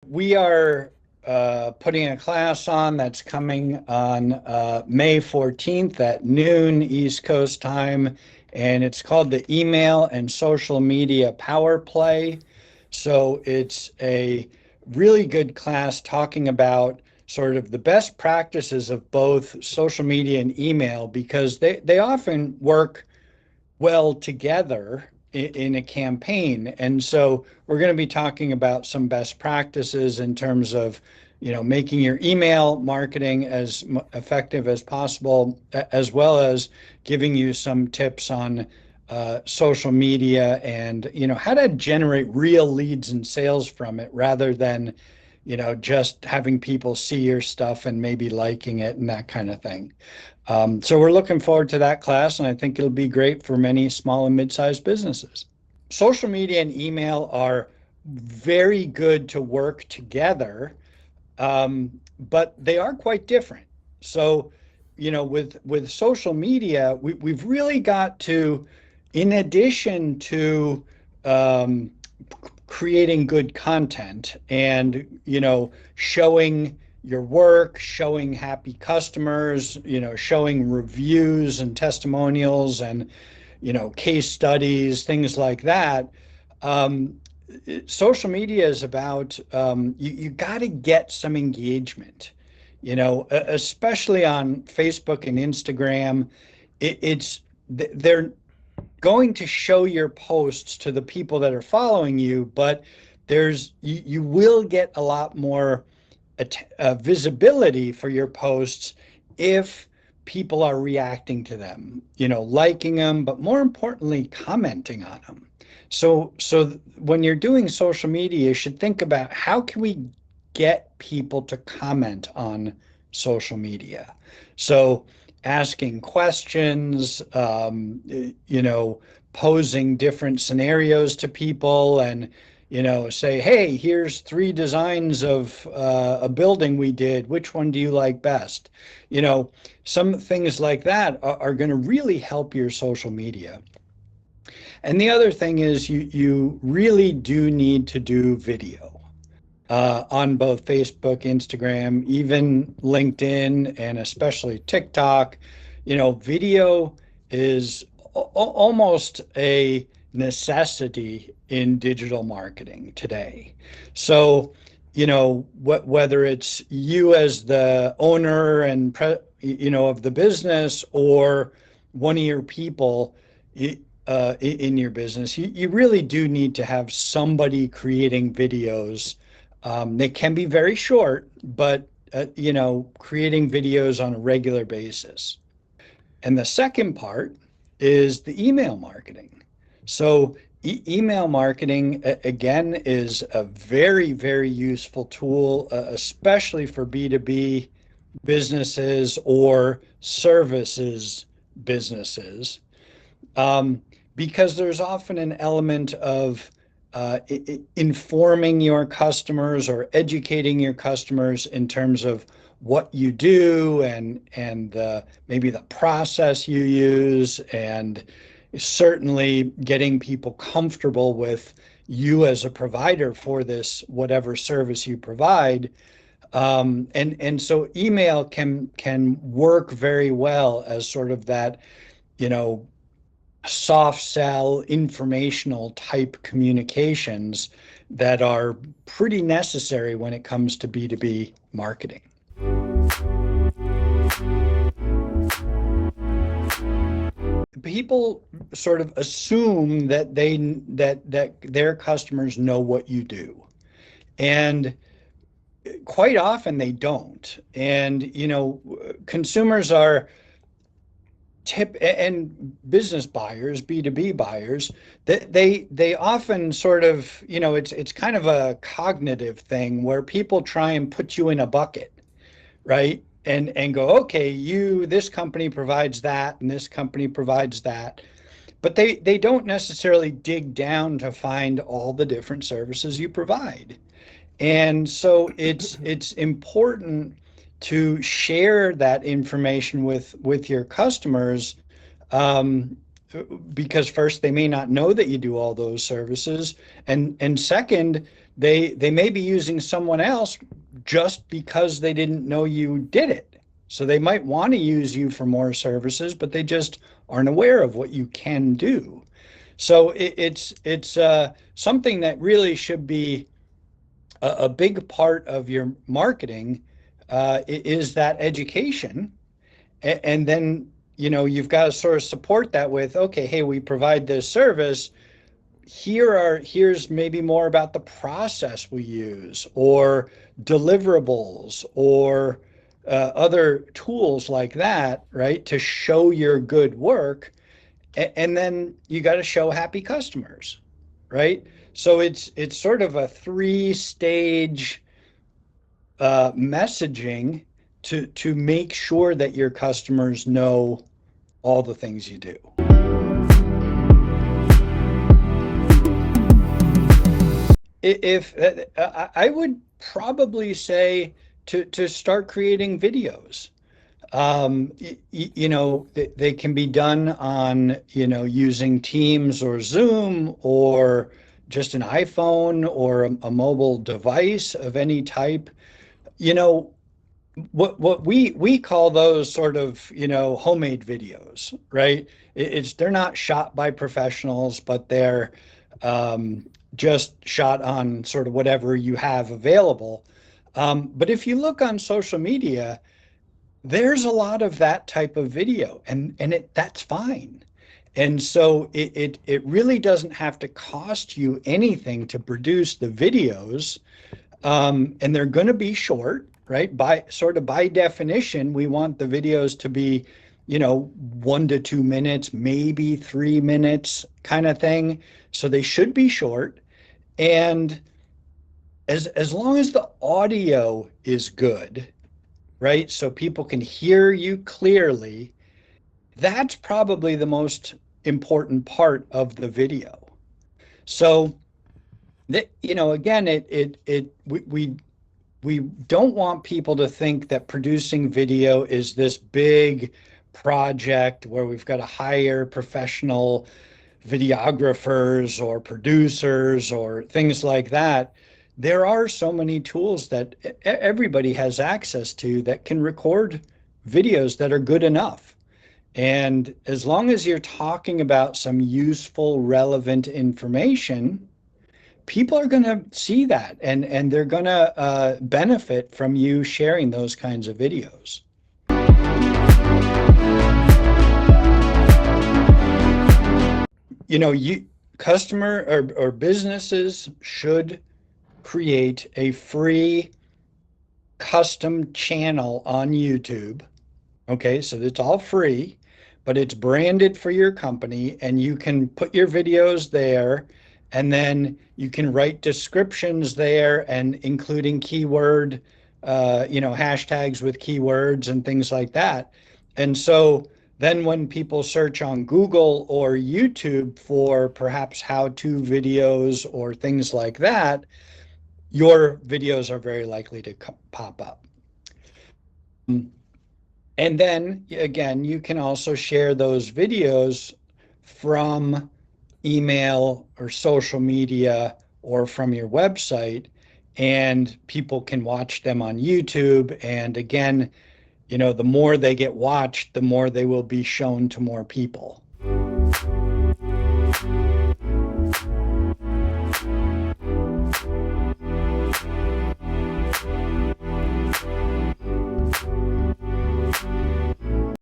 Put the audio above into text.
we are putting a class on that's coming on May 14th at noon East Coast time, and it's called the Email and Social Media Power Play. So it's a really good class talking about sort of the best practices of both social media and email because they often work well together in a campaign. And so we're going to be talking about some best practices in terms of, making your email marketing as effective as possible, as well as giving you some tips on social media and, how to generate real leads and sales from it rather than, just having people see your stuff and maybe liking it and that kind of thing. So we're looking forward to that class, and I think it'll be great for many small and mid-sized businesses. Social media and email are very good to work together, but they are quite different. So, with social media, we've really got to, in addition to um, creating good content and showing your work, showing happy customers, showing reviews and testimonials and case studies, things like that. um, Social media is about you got to get some engagement, especially on Facebook and Instagram. They're going to show your posts to the people that are following you, but you will get a lot more visibility for your posts if people are reacting to them, liking them, but more importantly, commenting on them. So when you're doing social media, you should think about how can we get people to comment on social media. So asking questions, posing different scenarios to people and, say, hey, here's 3 designs of a building we did. Which one do you like best? Some things like that are going to really help your social media. And the other thing is you really do need to do video on both Facebook, Instagram, even LinkedIn, and especially TikTok. Video is almost a necessity in digital marketing today. So, whether it's you as the owner and of the business or one of your people in your business, you really do need to have somebody creating videos. They can be very short, but creating videos on a regular basis. And the second part is the email marketing. So email marketing, again, is a very, very useful tool, especially for B2B businesses or services businesses, because there's often an element of informing your customers or educating your customers in terms of what you do and maybe the process you use, and certainly getting people comfortable with you as a provider for this whatever service you provide. And so email can work very well as sort of that, soft sell informational type communications that are pretty necessary when it comes to B2B marketing. People sort of assume that their customers know what you do, and quite often they don't. And consumers are and business buyers, B2B buyers, that they often sort of, it's kind of a cognitive thing where people try and put you in a bucket, right? And go, okay, this company provides that and this company provides that. But they don't necessarily dig down to find all the different services you provide. And so it's important to share that information with your customers, um, because first, they may not know that you do all those services, and second, they may be using someone else just because they didn't know you did it. So they might want to use you for more services, but they just aren't aware of what you can do. So it's something that really should be a big part of your marketing, is that education. And then, you've got to sort of support that with, okay, hey, we provide this service. Here's maybe more about the process we use, or deliverables, or other tools like that, right? To show your good work. And then you got to show happy customers, right? So it's sort of a three-stage messaging to make sure that your customers know all the things you do. If I would probably say to start creating videos. They can be done on, using Teams or Zoom, or just an iPhone, or a mobile device of any type. You know, what we call those sort of, homemade videos, right? They're not shot by professionals, but they're just shot on sort of whatever you have available. But if you look on social media, there's a lot of that type of video, and that's fine. And so it really doesn't have to cost you anything to produce the videos. And they're going to be short, right? By definition, we want the videos to be, 1 to 2 minutes, maybe 3 minutes kind of thing. So they should be short. And as long as the audio is good, right? So people can hear you clearly, that's probably the most important part of the video. So that, again, we don't want people to think that producing video is this big project where we've got to hire professional videographers or producers or things like that. There are so many tools that everybody has access to that can record videos that are good enough. And as long as you're talking about some useful, relevant information, people are going to see that, and they're going to benefit from you sharing those kinds of videos. Customer or businesses should create a free custom channel on YouTube. Okay, so it's all free, but it's branded for your company, and you can put your videos there, and then you can write descriptions there, and including keyword, hashtags with keywords and things like that. And so then when people search on Google or YouTube for perhaps how-to videos or things like that, your videos are very likely to pop up. And then again, you can also share those videos from email or social media or from your website, and people can watch them on YouTube. And again, the more they get watched, the more they will be shown to more people.